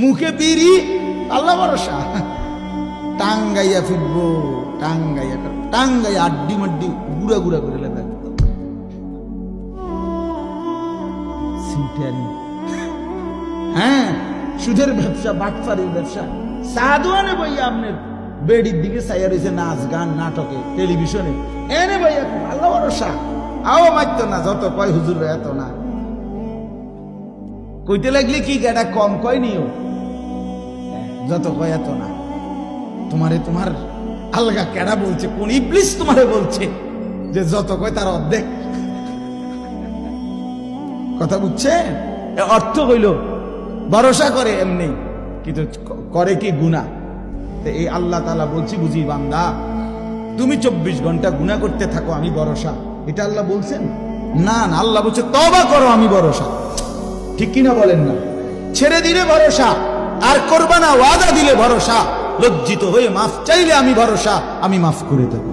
মুখে বিড়ি, আল্লাহ ভরসা, টাঙ্গাইয়া ফিরবো, টাঙ্গাইয়া আড্ডি মাড্ডি গুড়া গুড়া করে লেখা। হ্যাঁ, সুদের ব্যবসা, বাটফারির ব্যবসা। সাধুয়ানে বইয়া আপনার বেডির দিকে চাইয়া রয়েছে, নাচ গান নাটকে টেলিভিশনে, এনে বইয়া আল্লাহ ভরসা। আও মারত না, যত কয় হুজুর এত না, কইতে লাগলে কি এটা কম কয় নিও, যত কয় এত না। তোমারে তোমার আলগা কেডা বলছে, কোন ইবলিস তোমারে বলছে যে যত কয় তার অর্ধেক? কথা বুঝছে? অর্থ হইল ভরসা করে এমনি, কিন্তু করে কি গুনাহ। এই আল্লাহ তাআলা বলছি, বুঝি বান্দা তুমি 24 ঘন্টা গুনাহ করতে থাকো, আমি ভরসা। এটা আল্লাহ বলছেন? না না, আল্লাহ বলছে তওবা করো, আমি ভরসা। ঠিক কিনা বলেন না? ছেড়ে দিলে ভরসা, আর করবা না, ওয়াদা দিলে ভরসা, লজ্জিত হয়ে মাফ চাইলে আমি ভরসা, আমি মাফ করে দেব।